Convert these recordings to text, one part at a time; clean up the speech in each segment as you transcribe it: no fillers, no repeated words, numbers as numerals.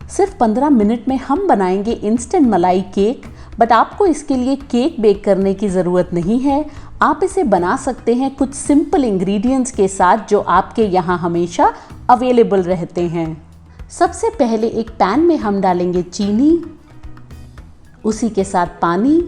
सिर्फ 15 मिनट में हम बनाएंगे इंस्टेंट मलाई केक। बट आपको इसके लिए केक बेक करने की ज़रूरत नहीं है। आप इसे बना सकते हैं कुछ सिंपल इंग्रेडिएंट्स के साथ जो आपके यहाँ हमेशा अवेलेबल रहते हैं। सबसे पहले एक पैन में हम डालेंगे चीनी, उसी के साथ पानी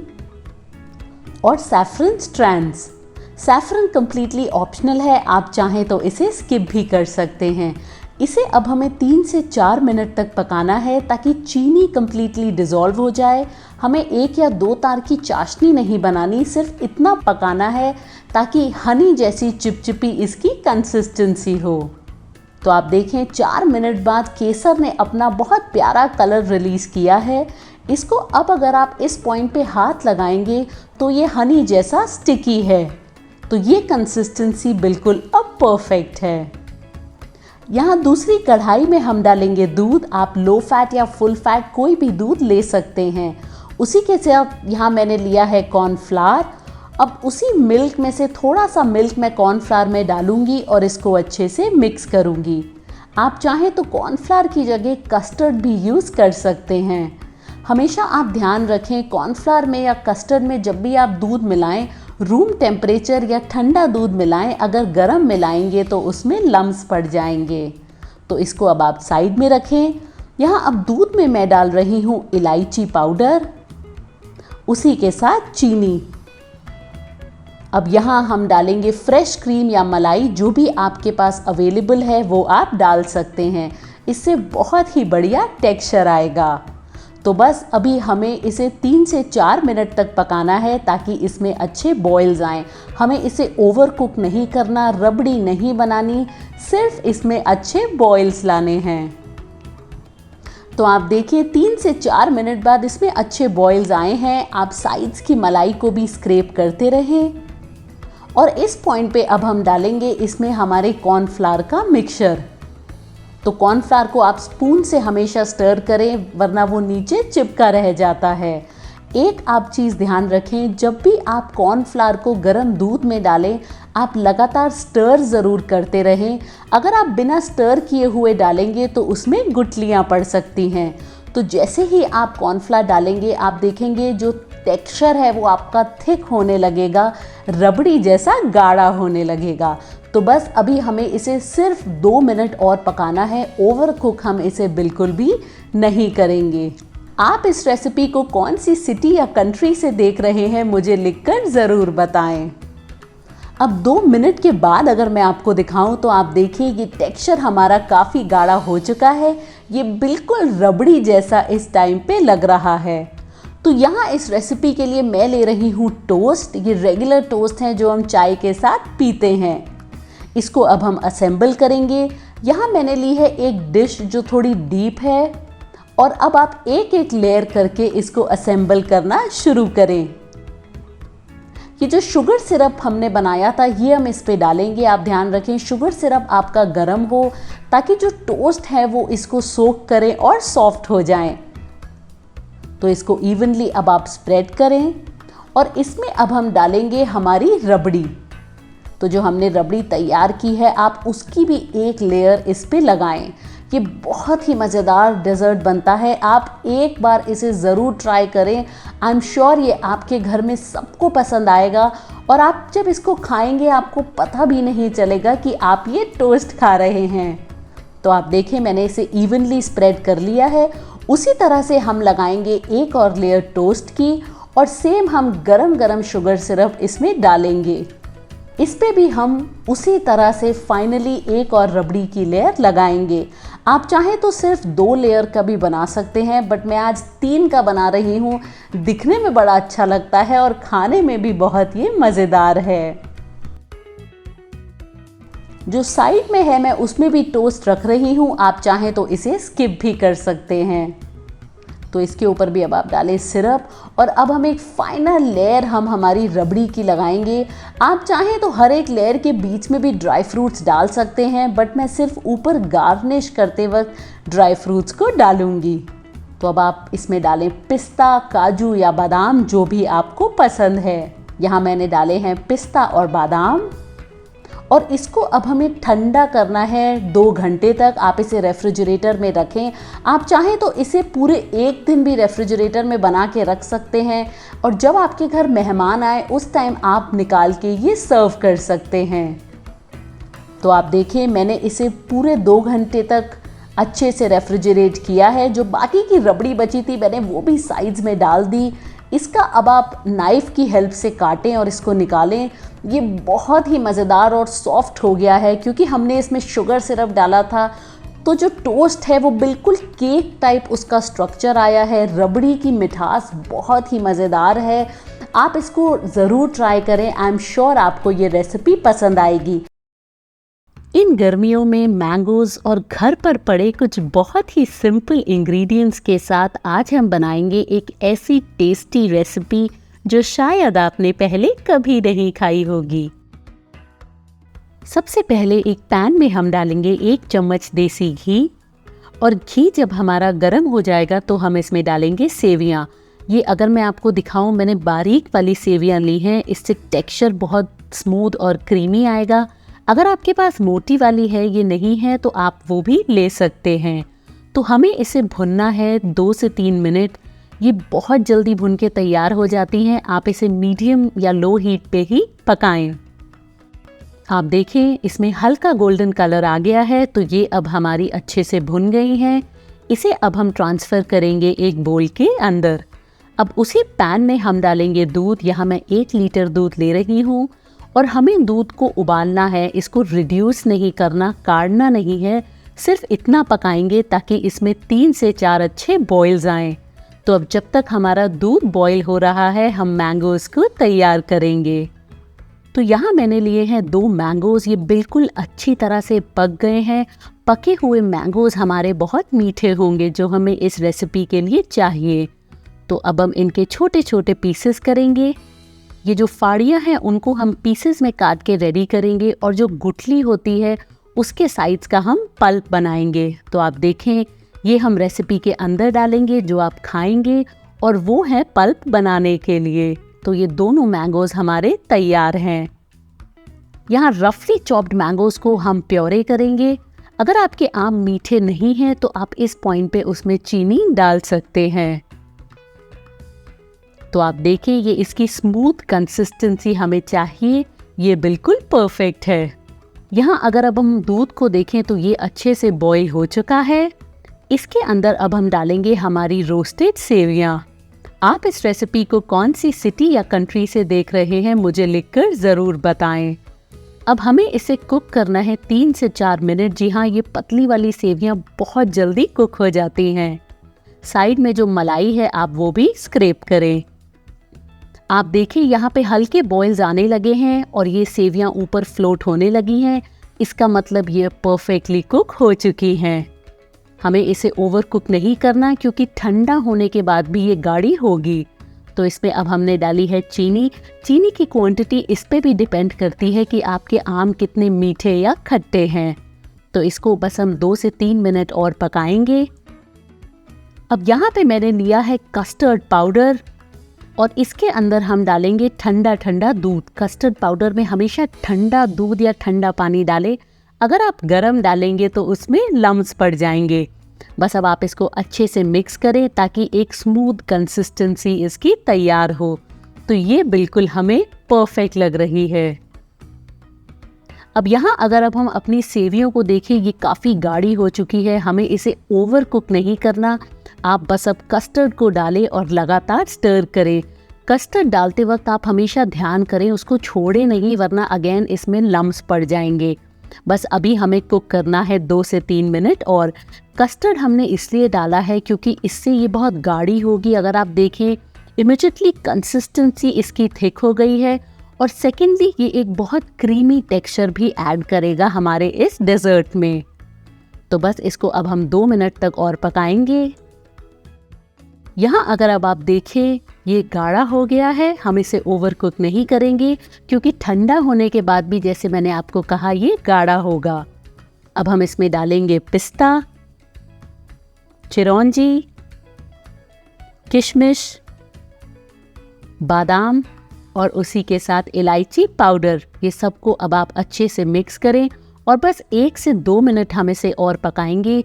और saffron strands. Saffron completely optional है, आप चाहें तो इसे स्किप भी कर सकते हैं। इसे अब हमें 3 से 4 मिनट तक पकाना है ताकि चीनी कम्प्लीटली डिज़ोल्व हो जाए। हमें 1 या 2 तार की चाशनी नहीं बनानी, सिर्फ इतना पकाना है ताकि हनी जैसी चिपचिपी इसकी कंसिस्टेंसी हो। तो आप देखें 4 मिनट बाद केसर ने अपना बहुत प्यारा कलर रिलीज़ किया है। इसको अब अगर आप इस पॉइंट पे हाथ लगाएंगे तो ये हनी जैसा स्टिकी है। तो ये कंसिस्टेंसी बिल्कुल अब परफेक्ट है। यहाँ दूसरी कढ़ाई में हम डालेंगे दूध। आप लो फैट या फुल फैट कोई भी दूध ले सकते हैं। उसी के साथ यहाँ मैंने लिया है कॉर्नफ्लावर। अब उसी मिल्क में से थोड़ा सा मिल्क मैं कॉर्नफ्लावर में डालूंगी और इसको अच्छे से मिक्स करूंगी। आप चाहें तो कॉर्नफ्लावर की जगह कस्टर्ड भी यूज़ कर सकते हैं। हमेशा आप ध्यान रखें कॉर्नफ्लावर में या कस्टर्ड में जब भी आप दूध मिलाएं, रूम टेम्परेचर या ठंडा दूध मिलाएं। अगर गर्म मिलाएंगे तो उसमें लम्स पड़ जाएंगे। तो इसको अब आप साइड में रखें। यहाँ अब दूध में मैं डाल रही हूँ इलायची पाउडर, उसी के साथ चीनी। अब यहाँ हम डालेंगे फ्रेश क्रीम या मलाई, जो भी आपके पास अवेलेबल है वो आप डाल सकते हैं। इससे बहुत ही बढ़िया टेक्सचर आएगा। तो बस अभी हमें इसे 3 से 4 मिनट तक पकाना है ताकि इसमें अच्छे बॉयल्स आएँ। हमें इसे ओवर कुक नहीं करना, रबड़ी नहीं बनानी, सिर्फ इसमें अच्छे बॉयल्स लाने हैं। तो आप देखिए 3 से 4 मिनट बाद इसमें अच्छे बॉयल्स आए हैं। आप साइड्स की मलाई को भी स्क्रैप करते रहें। और इस पॉइंट पे अब हम डालेंगे इसमें हमारे कॉर्नफ्लावर का मिक्सचर। तो कॉर्नफ्लावर को आप स्पून से हमेशा स्टर करें, वरना वो नीचे चिपका रह जाता है। एक आप चीज़ ध्यान रखें, जब भी आप कॉर्नफ्लावर को गर्म दूध में डालें, आप लगातार स्टर ज़रूर करते रहें। अगर आप बिना स्टर किए हुए डालेंगे तो उसमें गुठलियाँ पड़ सकती हैं। तो जैसे ही आप कॉर्नफ्लावर डालेंगे, आप देखेंगे जो टेक्सचर है वो आपका थिक होने लगेगा, रबड़ी जैसा गाढ़ा होने लगेगा। तो बस अभी हमें इसे सिर्फ 2 मिनट और पकाना है। ओवर कुक हम इसे बिल्कुल भी नहीं करेंगे। आप इस रेसिपी को कौन सी सिटी या कंट्री से देख रहे हैं, मुझे लिखकर ज़रूर बताएं। अब 2 मिनट के बाद अगर मैं आपको दिखाऊं तो आप देखिए ये टेक्सचर हमारा काफ़ी गाढ़ा हो चुका है। ये बिल्कुल रबड़ी जैसा इस टाइम पे लग रहा है। तो यहाँ इस रेसिपी के लिए मैं ले रही हूँ टोस्ट। ये रेगुलर टोस्ट हैं जो हम चाय के साथ पीते हैं। इसको अब हम असेंबल करेंगे। यहाँ मैंने ली है एक डिश जो थोड़ी डीप है और अब आप एक एक लेयर करके इसको असेंबल करना शुरू करें। ये जो शुगर सिरप हमने बनाया था ये हम इस पे डालेंगे। आप ध्यान रखें शुगर सिरप आपका गर्म हो ताकि जो टोस्ट है वो इसको सोक करें और सॉफ्ट हो जाएं। तो इसको इवनली अब आप स्प्रेड करें और इसमें अब हम डालेंगे हमारी रबड़ी। तो जो हमने रबड़ी तैयार की है आप उसकी भी एक लेयर इस पे लगाएं। ये बहुत ही मज़ेदार डेज़र्ट बनता है। आप एक बार इसे ज़रूर ट्राई करें। आई एम श्योर ये आपके घर में सबको पसंद आएगा और आप जब इसको खाएंगे आपको पता भी नहीं चलेगा कि आप ये टोस्ट खा रहे हैं। तो आप देखें मैंने इसे इवनली स्प्रेड कर लिया है। उसी तरह से हम लगाएंगे एक और लेयर टोस्ट की और सेम हम गरम गरम शुगर सिरप इसमें डालेंगे। इस पे भी हम उसी तरह से फाइनली एक और रबड़ी की लेयर लगाएंगे। आप चाहें तो सिर्फ 2 लेयर का भी बना सकते हैं, बट मैं आज 3 का बना रही हूँ। दिखने में बड़ा अच्छा लगता है और खाने में भी बहुत ये मज़ेदार है। जो साइड में है मैं उसमें भी टोस्ट रख रही हूँ। आप चाहें तो इसे स्किप भी कर सकते हैं। तो इसके ऊपर भी अब आप डालें सिरप और अब हम एक फाइनल लेयर हम हमारी रबड़ी की लगाएंगे। आप चाहें तो हर एक लेयर के बीच में भी ड्राई फ्रूट्स डाल सकते हैं, बट मैं सिर्फ ऊपर गार्निश करते वक्त ड्राई फ्रूट्स को डालूंगी। तो अब आप इसमें डालें पिस्ता, काजू या बादाम, जो भी आपको पसंद है। यहाँ मैंने डाले हैं पिस्ता और बादाम और इसको अब हमें ठंडा करना है 2 घंटे तक। आप इसे रेफ्रिजरेटर में रखें। आप चाहें तो इसे पूरे 1 दिन भी रेफ्रिजरेटर में बना के रख सकते हैं और जब आपके घर मेहमान आए उस टाइम आप निकाल के ये सर्व कर सकते हैं। तो आप देखें, मैंने इसे पूरे 2 घंटे तक अच्छे से रेफ्रिजरेट किया है। जो बाकी की रबड़ी बची थी मैंने वो भी साइड्स में डाल दी। इसका अब आप नाइफ़ की हेल्प से काटें और इसको निकालें। ये बहुत ही मज़ेदार और सॉफ्ट हो गया है क्योंकि हमने इसमें शुगर सिरप डाला था। तो जो टोस्ट है वो बिल्कुल केक टाइप उसका स्ट्रक्चर आया है। रबड़ी की मिठास बहुत ही मज़ेदार है। आप इसको ज़रूर ट्राई करें। आई एम श्योर आपको ये रेसिपी पसंद आएगी। इन गर्मियों में मैंगोज़ और घर पर पड़े कुछ बहुत ही सिंपल इंग्रेडिएंट्स के साथ आज हम बनाएंगे एक ऐसी टेस्टी रेसिपी जो शायद आपने पहले कभी नहीं खाई होगी। सबसे पहले एक पैन में हम डालेंगे 1 चम्मच देसी घी और घी जब हमारा गर्म हो जाएगा तो हम इसमें डालेंगे सेवियाँ। ये अगर मैं आपको दिखाऊं, मैंने बारीक वाली सेवियाँ ली हैं। इससे टेक्सचर बहुत स्मूथ और क्रीमी आएगा। अगर आपके पास मोटी वाली है, ये नहीं है, तो आप वो भी ले सकते हैं। तो हमें इसे भुनना है 2 से 3 मिनट। ये बहुत जल्दी भुन के तैयार हो जाती हैं। आप इसे मीडियम या लो हीट पे ही पकाएं। आप देखें इसमें हल्का गोल्डन कलर आ गया है, तो ये अब हमारी अच्छे से भुन गई हैं। इसे अब हम ट्रांसफ़र करेंगे एक बोल के अंदर। अब उसी पैन में हम डालेंगे दूध। यहाँ मैं 1 लीटर दूध ले रही हूँ और हमें दूध को उबालना है। इसको रिड्यूस नहीं करना, काढ़ना नहीं है, सिर्फ इतना पकाएंगे ताकि इसमें 3 से 4 अच्छे बॉयल्स आएँ। तो अब जब तक हमारा दूध बॉयल हो रहा है हम मैंगोज़ को तैयार करेंगे। तो यहाँ मैंने लिए हैं 2 मैंगोज़। ये बिल्कुल अच्छी तरह से पक गए हैं। पके हुए मैंगोज़ हमारे बहुत मीठे होंगे जो हमें इस रेसिपी के लिए चाहिए। तो अब हम इनके छोटे छोटे पीसेस करेंगे। ये जो फाड़ियाँ हैं उनको हम पीसेस में काट के रेडी करेंगे और जो गुठली होती है उसके साइड्स का हम पल्प बनाएंगे। तो आप देखें ये हम रेसिपी के अंदर डालेंगे जो आप खाएंगे और वो है पल्प बनाने के लिए। तो ये दोनों मैंगोज़ हमारे तैयार हैं। यहाँ रफली चॉप्ड मैंगोज़ को हम प्योरे करेंगे। अगर आपके आम मीठे नहीं हैं तो आप इस पॉइंट पे उसमें चीनी डाल सकते हैं। तो आप देखें ये इसकी स्मूथ कंसिस्टेंसी हमें चाहिए। ये बिल्कुल परफेक्ट है। यहाँ अगर अब हम दूध को देखें तो ये अच्छे से बॉईल हो चुका है। इसके अंदर अब हम डालेंगे हमारी रोस्टेड सेवियाँ। आप इस रेसिपी को कौन सी सिटी या कंट्री से देख रहे हैं मुझे लिखकर ज़रूर बताएं। अब हमें इसे कुक करना है 3 से 4 मिनट। जी हाँ, ये पतली वाली सेवियाँ बहुत जल्दी कुक हो जाती हैं। साइड में जो मलाई है आप वो भी स्क्रैप करें। आप देखिए यहाँ पे हल्के बॉयल्स आने लगे हैं और ये सेवियाँ ऊपर फ्लोट होने लगी हैं। इसका मतलब ये परफेक्टली कुक हो चुकी हैं। हमें इसे ओवर कुक नहीं करना क्योंकि ठंडा होने के बाद भी ये गाढ़ी होगी। तो इसमें अब हमने डाली है चीनी। चीनी की क्वांटिटी इस पे भी डिपेंड करती है कि आपके आम कितने मीठे या खट्टे हैं। तो इसको बस हम 2 से 3 मिनट और पकाएंगे। अब यहाँ पे मैंने लिया है कस्टर्ड पाउडर और इसके अंदर हम डालेंगे ठंडा ठंडा दूध। कस्टर्ड पाउडर में हमेशा ठंडा दूध या ठंडा पानी डालें। अगर आप गरम डालेंगे तो उसमें लम्स पड़ जाएंगे। बस अब आप इसको अच्छे से मिक्स करें ताकि एक स्मूथ कंसिस्टेंसी इसकी तैयार हो। तो ये बिल्कुल हमें परफेक्ट लग रही है। अब यहाँ अगर अब हम अपनी सेवियों को देखें, ये काफ़ी गाढ़ी हो चुकी है। हमें इसे ओवर कुक नहीं करना। आप बस अब कस्टर्ड को डालें और लगातार स्टर करें। कस्टर्ड डालते वक्त आप हमेशा ध्यान करें उसको छोड़े नहीं, वरना अगेन इसमें लम्स पड़ जाएंगे। बस अभी हमें कुक करना है 2 से 3 मिनट। और कस्टर्ड हमने इसलिए डाला है क्योंकि इससे ये बहुत गाढ़ी होगी। अगर आप देखें इमीडिएटली कंसिस्टेंसी इसकी थिक हो गई है और सेकेंडली ये एक बहुत क्रीमी टेक्सचर भी ऐड करेगा हमारे इस डेजर्ट में। तो बस इसको अब हम 2 मिनट तक और पकाएंगे। यहाँ अगर अब आप देखें ये गाढ़ा हो गया है। हम इसे ओवर कुक नहीं करेंगे क्योंकि ठंडा होने के बाद भी जैसे मैंने आपको कहा ये गाढ़ा होगा। अब हम इसमें डालेंगे पिस्ता, चिरौंजी, किशमिश, बादाम और उसी के साथ इलायची पाउडर। ये सबको अब आप अच्छे से मिक्स करें और बस 1 से 2 मिनट हम इसे और पकाएंगे।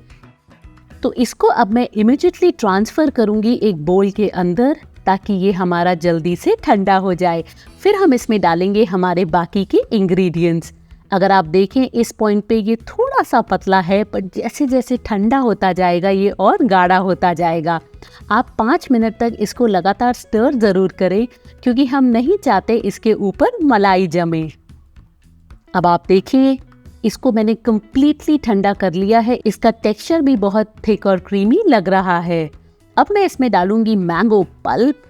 तो इसको अब मैं इमीडिएटली ट्रांसफ़र करूंगी एक बोल के अंदर ताकि ये हमारा जल्दी से ठंडा हो जाए। फिर हम इसमें डालेंगे हमारे बाकी के इंग्रेडिएंट्स। अगर आप देखें इस पॉइंट पे ये थोड़ा सा पतला है, पर जैसे जैसे ठंडा होता जाएगा ये और गाढ़ा होता जाएगा। आप 5 मिनट तक इसको लगातार स्टर ज़रूर करें क्योंकि हम नहीं चाहते इसके ऊपर मलाई जमे। अब आप देखिए इसको मैंने कम्प्लीटली ठंडा कर लिया है। इसका टेक्सचर भी बहुत थिक और क्रीमी लग रहा है। अब मैं इसमें डालूंगी मैंगो पल्प।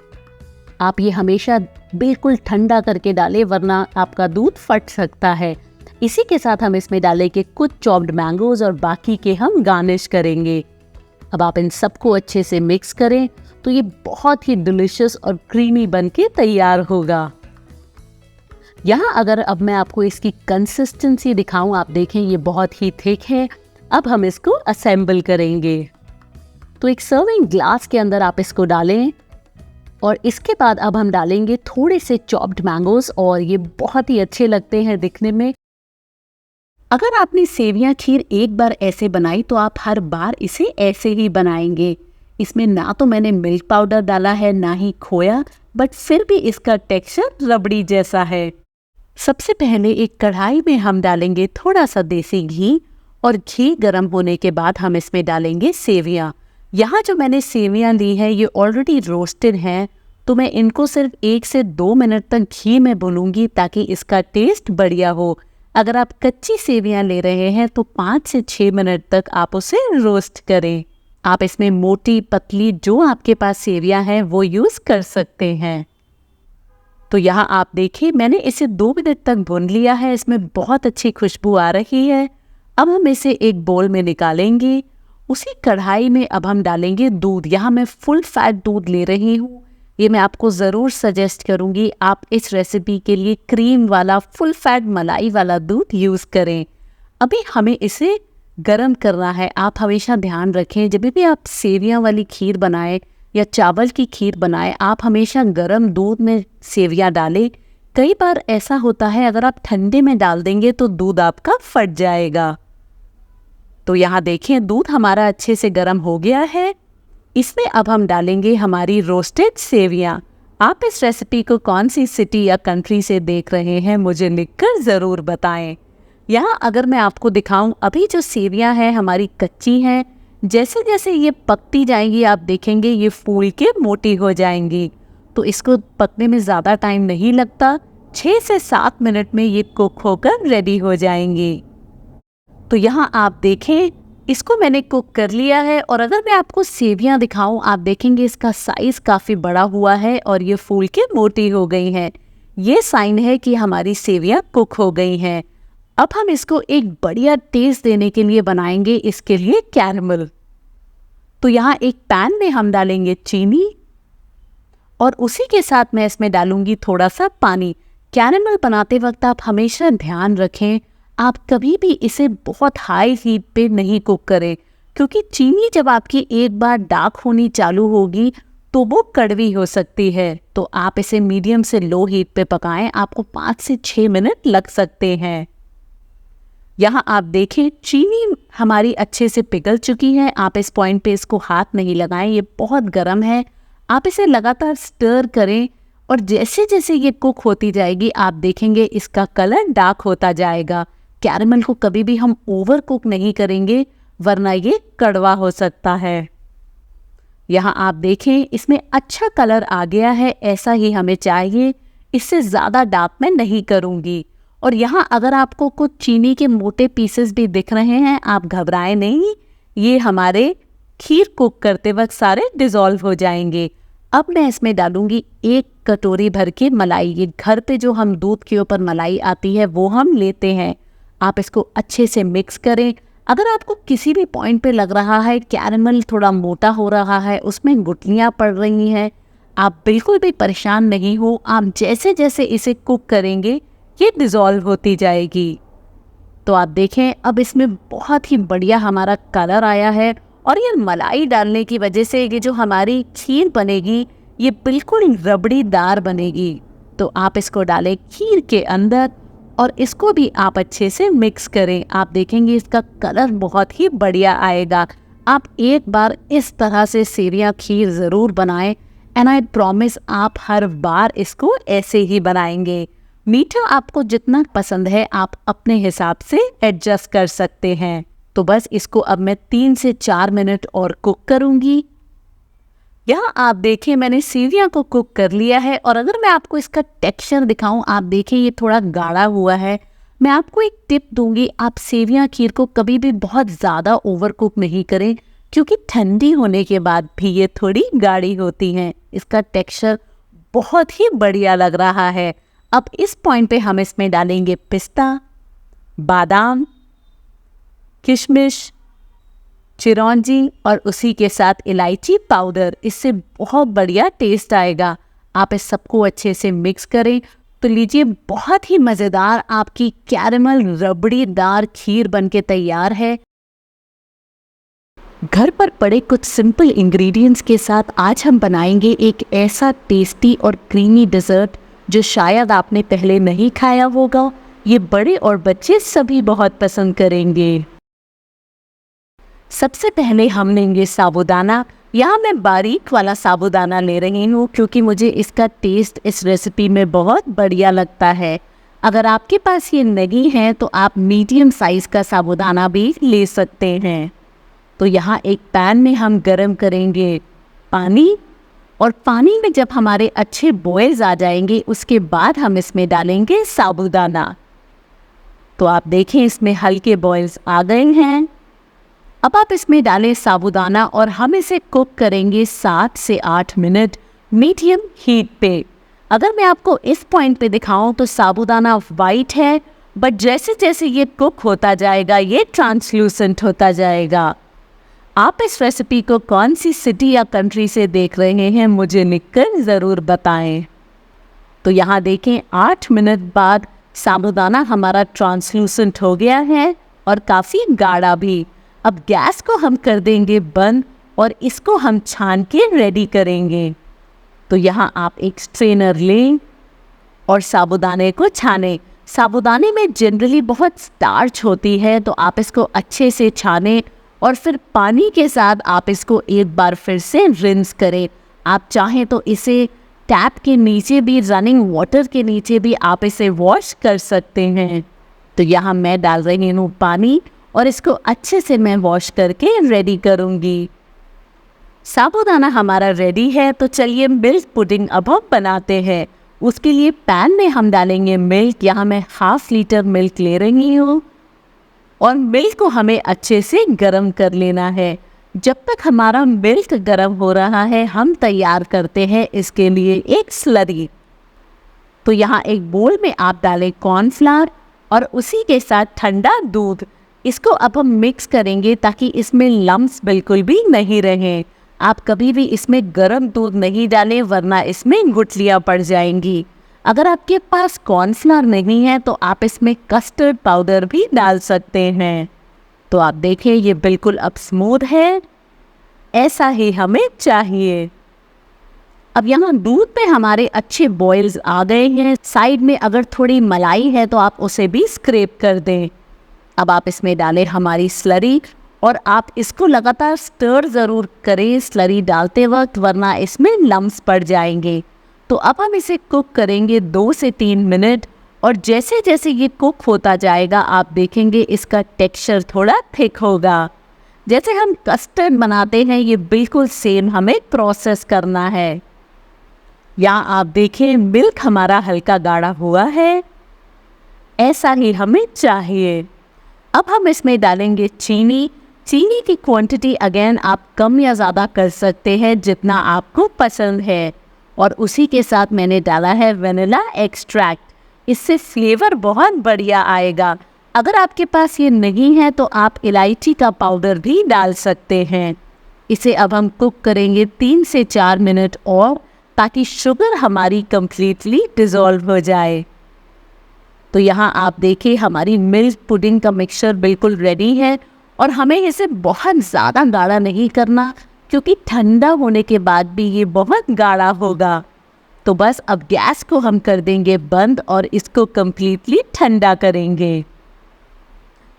आप ये हमेशा बिल्कुल ठंडा करके डालें वरना आपका दूध फट सकता है। इसी के साथ हम इसमें डालेंगे कुछ चॉप्ड मैंगोज और बाकी के हम गार्निश करेंगे। अब आप इन सबको अच्छे से मिक्स करें तो ये बहुत ही डिलिशियस और क्रीमी बनके तैयार होगा। यहाँ अगर अब मैं आपको इसकी कंसिस्टेंसी दिखाऊं, आप देखें ये बहुत ही थिक है। अब हम इसको असेंबल करेंगे। तो एक सर्विंग ग्लास के अंदर आप इसको डालें और इसके बाद अब हम डालेंगे थोड़े से चॉप्ड मैंगोज और ये बहुत ही अच्छे लगते हैं दिखने में। अगर आपने सेवियां खीर एक बार ऐसे बनाई तो आप हर बार इसे ऐसे ही बनाएंगे। इसमें ना तो मैंने मिल्क पाउडर डाला है ना ही खोया, बट फिर भी इसका टेक्सचर रबड़ी जैसा है। सबसे पहले एक कढ़ाई में हम डालेंगे थोड़ा सा देसी घी और घी गर्म होने के बाद हम इसमें डालेंगे सेवियां। यहाँ जो मैंने सेवियां ली है ये ऑलरेडी रोस्टेड हैं, तो मैं इनको सिर्फ 1 से 2 मिनट तक घी में भूनूंगी ताकि इसका टेस्ट बढ़िया हो। अगर आप कच्ची सेवियां ले रहे हैं तो 5 से 6 मिनट तक आप उसे रोस्ट करें। आप इसमें मोटी पतली जो आपके पास सेवियां हैं वो यूज़ कर सकते हैं। तो यहाँ आप देखिए मैंने इसे 2 मिनट तक भून लिया है। इसमें बहुत अच्छी खुशबू आ रही है। अब हम इसे एक बोल में निकालेंगे। उसी कढ़ाई में अब हम डालेंगे दूध। यहाँ मैं फुल फैट दूध ले रही हूँ। ये मैं आपको ज़रूर सजेस्ट करूँगी आप इस रेसिपी के लिए क्रीम वाला फुल फैट मलाई वाला दूध यूज़ करें। अभी हमें इसे गरम करना है। आप हमेशा ध्यान रखें जब भी आप सेवियां वाली खीर बनाएं या चावल की खीर बनाएं, आप हमेशा गरम दूध में सेवियां डालें। कई बार ऐसा होता है अगर आप ठंडे में डाल देंगे तो दूध आपका फट जाएगा। तो यहाँ देखें दूध हमारा अच्छे से गर्म हो गया है। इसमें अब हम डालेंगे हमारी रोस्टेड सेवियां। आप इस रेसिपी को कौन सी सिटी या कंट्री से देख रहे हैं मुझे लिखकर ज़रूर बताएं। यहाँ अगर मैं आपको दिखाऊं, अभी जो सेवियां हैं हमारी कच्ची हैं। जैसे जैसे ये पकती जाएंगी आप देखेंगे ये फूल के मोटी हो जाएंगी। तो इसको पकने में ज़्यादा टाइम नहीं लगता, 6 से 7 मिनट में ये कुक होकर रेडी हो जाएंगी। तो यहाँ आप देखें इसको मैंने कुक कर लिया है और अगर मैं आपको सेवियां दिखाऊं, आप देखेंगे इसका साइज़ काफ़ी बड़ा हुआ है और ये फूल के मोटी हो गई हैं। ये साइन है कि हमारी सेवियां कुक हो गई हैं। अब हम इसको एक बढ़िया टेस्ट देने के लिए बनाएंगे इसके लिए कैरमल। तो यहाँ एक पैन में हम डालेंगे चीनी और उसी के साथ मैं इसमें डालूंगी थोड़ा सा पानी। कैरमल बनाते वक्त आप हमेशा ध्यान रखें आप कभी भी इसे बहुत हाई हीट पे नहीं कुक करें, क्योंकि चीनी जब आपकी एक बार डार्क होनी चालू होगी तो वो कड़वी हो सकती है। तो आप इसे मीडियम से लो हीट पे पकाएं, आपको 5 से 6 मिनट लग सकते हैं। यहाँ आप देखें चीनी हमारी अच्छे से पिघल चुकी है। आप इस पॉइंट पे इसको हाथ नहीं लगाएं, ये बहुत गर्म है। आप इसे लगातार स्टर करें और जैसे जैसे ये कुक होती जाएगी आप देखेंगे इसका कलर डार्क होता जाएगा। कैरमल को कभी भी हम ओवर कुक नहीं करेंगे वरना ये कड़वा हो सकता है। यहाँ आप देखें इसमें अच्छा कलर आ गया है, ऐसा ही हमें चाहिए। इससे ज़्यादा डार्क मैं नहीं करूँगी। और यहाँ अगर आपको कुछ चीनी के मोटे पीसेस भी दिख रहे हैं, आप घबराएं नहीं, ये हमारे खीर कुक करते वक्त सारे डिज़ोल्व हो जाएंगे। अब मैं इसमें डालूंगी 1 कटोरी भर के मलाई। ये घर पे जो हम दूध के ऊपर मलाई आती है वो हम लेते हैं। आप इसको अच्छे से मिक्स करें। अगर आपको किसी भी पॉइंट पे लग रहा है कैरमल थोड़ा मोटा हो रहा है, उसमें गुठलियाँ पड़ रही हैं, आप बिल्कुल भी परेशान नहीं हो। आप जैसे जैसे इसे कुक करेंगे ये डिज़ोल्व होती जाएगी। तो आप देखें अब इसमें बहुत ही बढ़िया हमारा कलर आया है और ये मलाई डालने की वजह से ये जो हमारी खीर बनेगी ये बिल्कुल रबड़ीदार बनेगी। तो आप इसको डालें खीर के अंदर और इसको भी आप अच्छे से मिक्स करें। आप देखेंगे इसका कलर बहुत ही बढ़िया आएगा। आप एक बार इस तरह से सेवियां खीर ज़रूर बनाएं एंड आई प्रॉमिस आप हर बार इसको ऐसे ही बनाएंगे। मीठा आपको जितना पसंद है आप अपने हिसाब से एडजस्ट कर सकते हैं। तो बस इसको अब मैं 3 से 4 मिनट और कुक करूंगी। यहाँ आप देखें मैंने सेवियां को कुक कर लिया है और अगर मैं आपको इसका टेक्सचर दिखाऊं, आप देखें ये थोड़ा गाढ़ा हुआ है। मैं आपको एक टिप दूंगी, आप सेवियां खीर को कभी भी बहुत ज़्यादा ओवर कुक नहीं करें क्योंकि ठंडी होने के बाद भी ये थोड़ी गाढ़ी होती हैं। इसका टेक्सचर बहुत ही बढ़िया लग रहा है। अब इस पॉइंट पे हम इसमें डालेंगे पिस्ता, बादाम, किशमिश, चिरौंजी और उसी के साथ इलायची पाउडर। इससे बहुत बढ़िया टेस्ट आएगा। आप इस सबको अच्छे से मिक्स करें तो लीजिए बहुत ही मज़ेदार आपकी कैरेमल रबड़ीदार खीर बनके तैयार है। घर पर पड़े कुछ सिंपल इंग्रेडिएंट्स के साथ आज हम बनाएंगे एक ऐसा टेस्टी और क्रीमी डेजर्ट जो शायद आपने पहले नहीं खाया होगा। ये बड़े और बच्चे सभी बहुत पसंद करेंगे। सबसे पहले हम लेंगे साबूदाना। यहाँ मैं बारीक वाला साबूदाना ले रही हूँ क्योंकि मुझे इसका टेस्ट इस रेसिपी में बहुत बढ़िया लगता है। अगर आपके पास ये नहीं है तो आप मीडियम साइज़ का साबूदाना भी ले सकते हैं। तो यहाँ एक पैन में हम गरम करेंगे पानी और पानी में जब हमारे अच्छे बॉयल्स आ जाएंगे उसके बाद हम इसमें डालेंगे साबूदाना। तो आप देखें इसमें हल्के बॉयल्स आ गए हैं। अब आप इसमें डालें साबूदाना और हम इसे कुक करेंगे 7 से 8 मिनट मीडियम हीट पे। अगर मैं आपको इस पॉइंट पे दिखाऊं तो साबूदाना वाइट है, बट जैसे जैसे ये कुक होता जाएगा ये ट्रांसलूसेंट होता जाएगा। आप इस रेसिपी को कौन सी सिटी या कंट्री से देख रहे हैं मुझे लिखकर ज़रूर बताएं। तो यहाँ देखें 8 मिनट बाद साबूदाना हमारा ट्रांसलूसेंट हो गया है और काफ़ी गाढ़ा भी। अब गैस को हम कर देंगे बंद और इसको हम छान के रेडी करेंगे। तो यहाँ आप एक स्ट्रेनर लें और साबूदाने को छानें। साबूदाने में जनरली बहुत स्टार्च होती है तो आप इसको अच्छे से छानें और फिर पानी के साथ आप इसको एक बार फिर से रिंस करें। आप चाहें तो इसे टैप के नीचे भी, रनिंग वाटर के नीचे भी आप इसे वॉश कर सकते हैं। तो यहाँ मैं डाल रही हूँ पानी और इसको अच्छे से मैं वॉश करके रेडी करूँगी। साबूदाना हमारा रेडी है तो चलिए मिल्क पुडिंग अब हम बनाते हैं। उसके लिए पैन में हम डालेंगे मिल्क। यहाँ मैं 1/2 लीटर मिल्क ले रही हूँ और मिल्क को हमें अच्छे से गर्म कर लेना है। जब तक हमारा मिल्क गर्म हो रहा है हम तैयार करते हैं इसके लिए एक स्लरी। तो यहाँ एक बोल में आप डालें कॉर्नफ्लावर और उसी के साथ ठंडा दूध। इसको अब हम मिक्स करेंगे ताकि इसमें लम्स बिल्कुल भी नहीं रहें। आप कभी भी इसमें गर्म दूध नहीं डालें वरना इसमें गुठलियाँ पड़ जाएंगी। अगर आपके पास कॉर्नफ्लावर नहीं है तो आप इसमें कस्टर्ड पाउडर भी डाल सकते हैं। तो आप देखें ये बिल्कुल अब स्मूथ है, ऐसा ही हमें चाहिए। अब यहाँ दूध पे हमारे अच्छे बॉयल्स आ गए हैं। साइड में अगर थोड़ी मलाई है तो आप उसे भी स्क्रैप कर दें। अब आप इसमें डालें हमारी स्लरी और आप इसको लगातार स्टर ज़रूर करें स्लरी डालते वक्त वरना इसमें लम्स पड़ जाएंगे। तो अब हम इसे कुक करेंगे 2 से 3 मिनट और जैसे जैसे ये कुक होता जाएगा आप देखेंगे इसका टेक्सचर थोड़ा थिक होगा। जैसे हम कस्टर्ड बनाते हैं ये बिल्कुल सेम हमें प्रोसेस करना है। यहाँ आप देखें मिल्क हमारा हल्का गाढ़ा हुआ है, ऐसा ही हमें चाहिए। अब हम इसमें डालेंगे चीनी। चीनी की क्वांटिटी अगेन आप कम या ज़्यादा कर सकते हैं जितना आपको पसंद है। और उसी के साथ मैंने डाला है वेनिला एक्सट्रैक्ट। इससे फ्लेवर बहुत बढ़िया आएगा। अगर आपके पास ये नहीं है तो आप इलायची का पाउडर भी डाल सकते हैं। इसे अब हम कुक करेंगे 3 से 4 मिनट और ताकि शुगर हमारी कंप्लीटली डिज़ोल्व हो जाए। तो यहाँ आप देखिए हमारी मिल्क पुडिंग का मिक्सचर बिल्कुल रेडी है और हमें इसे बहुत ज़्यादा गाढ़ा नहीं करना क्योंकि ठंडा होने के बाद भी ये बहुत गाढ़ा होगा। तो बस अब गैस को हम कर देंगे बंद और इसको कम्प्लीटली ठंडा करेंगे।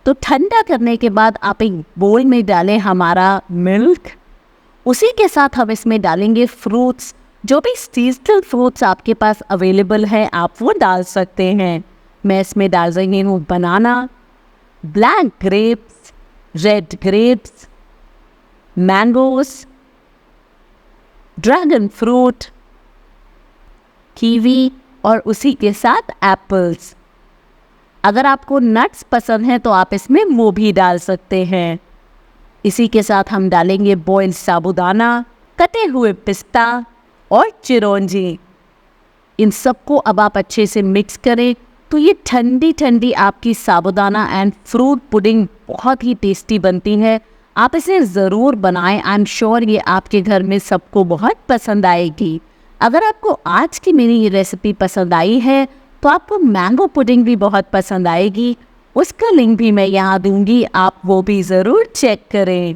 तो ठंडा करने के बाद आप एक बोल में डालें हमारा मिल्क। उसी के साथ हम इसमें डालेंगे फ्रूट्स, जो भी सीजनल फ्रूट्स आपके पास अवेलेबल हैं आप वो डाल सकते हैं। मैं इसमें डाल रही हूँ banana, black grapes, red grapes, mangoes, dragon fruit, kiwi और उसी के साथ एप्पल्स। अगर आपको नट्स पसंद है तो आप इसमें वो भी डाल सकते हैं। इसी के साथ हम डालेंगे बॉइल्ड साबूदाना, कटे हुए पिस्ता और चिरौंजी। इन सबको अब आप अच्छे से मिक्स करें तो ये ठंडी ठंडी आपकी साबूदाना एंड फ्रूट पुडिंग बहुत ही टेस्टी बनती है। आप इसे ज़रूर बनाएं। आई एम श्योर ये आपके घर में सबको बहुत पसंद आएगी। अगर आपको आज की मेरी ये रेसिपी पसंद आई है तो आपको मैंगो पुडिंग भी बहुत पसंद आएगी। उसका लिंक भी मैं यहाँ दूंगी, आप वो भी ज़रूर चेक करें।